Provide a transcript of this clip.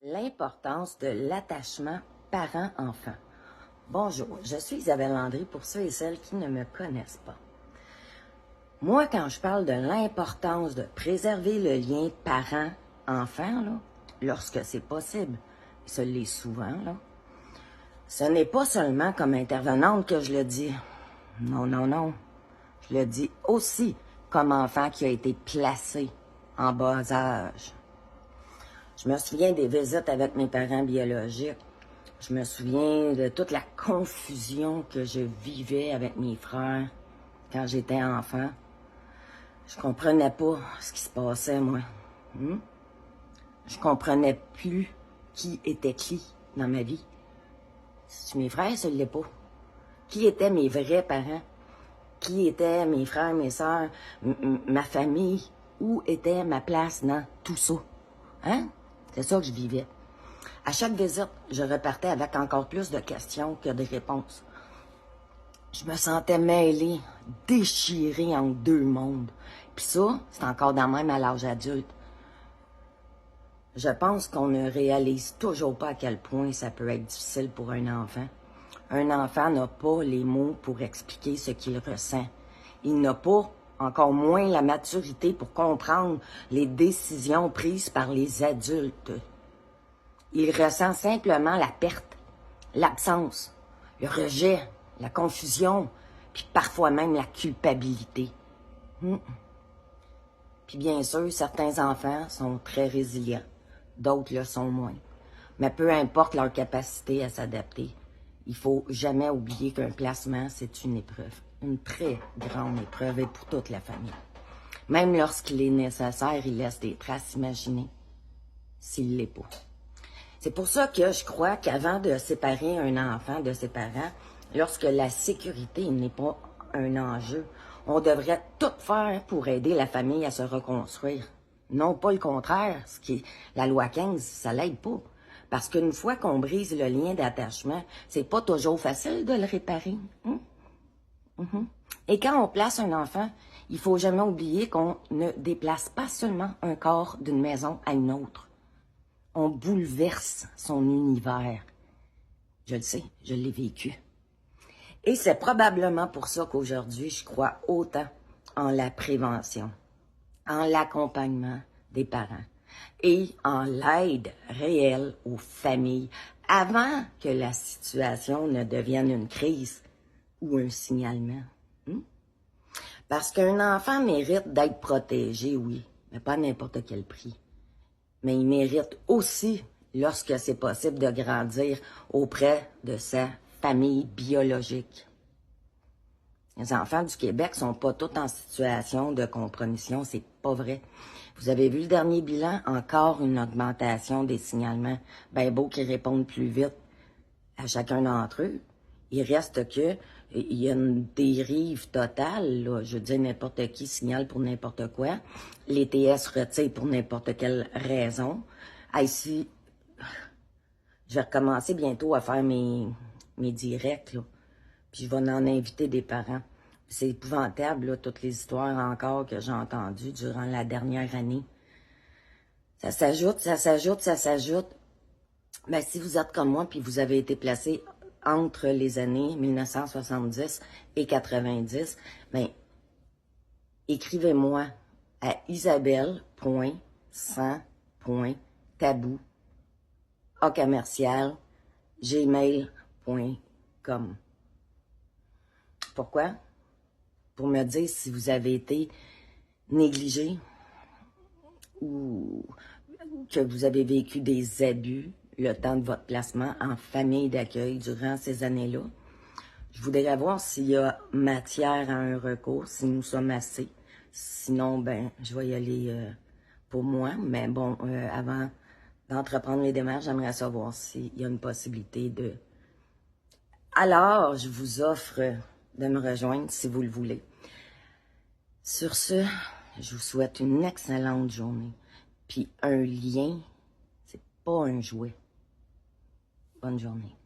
L'importance de l'attachement parent-enfant. Bonjour, je suis Isabelle Landry pour ceux et celles qui ne me connaissent pas. Moi, quand je parle de l'importance de préserver le lien parent-enfant, lorsque c'est possible, et ce l'est souvent, ce n'est pas seulement comme intervenante que je le dis. Non, non, non. Je le dis aussi comme enfant qui a été placé en bas âge. Je me souviens des visites avec mes parents biologiques. Je me souviens de toute la confusion que je vivais avec mes frères quand j'étais enfant. Je comprenais pas ce qui se passait, moi. Je comprenais plus qui était qui dans ma vie. Si mes frères, ce l'est pas. Qui étaient mes vrais parents? Qui étaient mes frères, mes sœurs, ma famille? Où était ma place dans tout ça? Hein? C'est ça que je vivais. À chaque visite, je repartais avec encore plus de questions que de réponses. Je me sentais mêlée, déchirée entre deux mondes. Puis ça, c'est encore dans même à l'âge adulte. Je pense qu'on ne réalise toujours pas à quel point ça peut être difficile pour un enfant. Un enfant n'a pas les mots pour expliquer ce qu'il ressent. Il n'a pas, encore moins, la maturité pour comprendre les décisions prises par les adultes. Il ressent simplement la perte, l'absence, le rejet, la confusion, puis parfois même la culpabilité. Puis bien sûr, certains enfants sont très résilients, d'autres le sont moins. Mais peu importe leur capacité à s'adapter, il faut jamais oublier qu'un placement, c'est une épreuve, une très grande épreuve et pour toute la famille. Même lorsqu'il est nécessaire, il laisse des traces imaginées, s'il l'est pas. C'est pour ça que je crois qu'avant de séparer un enfant de ses parents, lorsque la sécurité n'est pas un enjeu, on devrait tout faire pour aider la famille à se reconstruire. Non pas le contraire, ce qui est la loi 15, ça l'aide pas. Parce qu'une fois qu'on brise le lien d'attachement, c'est pas toujours facile de le réparer. Et quand on place un enfant, il faut jamais oublier qu'on ne déplace pas seulement un corps d'une maison à une autre. On bouleverse son univers. Je le sais, je l'ai vécu. Et c'est probablement pour ça qu'aujourd'hui, je crois autant en la prévention, en l'accompagnement des parents et en l'aide réelle aux familles avant que la situation ne devienne une crise ou un signalement. Parce qu'un enfant mérite d'être protégé, oui, mais pas à n'importe quel prix. Mais il mérite aussi, lorsque c'est possible, de grandir auprès de sa famille biologique. Les enfants du Québec sont pas tous en situation de compromission, c'est pas vrai. Vous avez vu le dernier bilan, encore une augmentation des signalements, ben beau qu'ils répondent plus vite à chacun d'entre eux. Il reste que il y a une dérive totale, là. Je veux dire, n'importe qui signale pour n'importe quoi. Les TS retirent pour n'importe quelle raison. Ici, je vais recommencer bientôt à faire mes directs, là. Puis je vais en inviter des parents. C'est épouvantable, là, toutes les histoires encore que j'ai entendues durant la dernière année. Ça s'ajoute, ça s'ajoute, ça s'ajoute. Ben, si vous êtes comme moi, puis vous avez été placé entre les années 1970 et 90, ben, écrivez-moi à isabelle.100.tabou@gmail.com. Pourquoi? Pour me dire si vous avez été négligé ou que vous avez vécu des abus le temps de votre placement en famille d'accueil durant ces années-là. Je voudrais voir s'il y a matière à un recours, si nous sommes assez. Sinon, ben, je vais y aller pour moi. Mais bon, avant d'entreprendre les démarches, j'aimerais savoir s'il y a une possibilité de... Alors, je vous offre de me rejoindre si vous le voulez. Sur ce, je vous souhaite une excellente journée. Puis un lien, c'est pas un jouet. Bonne journée.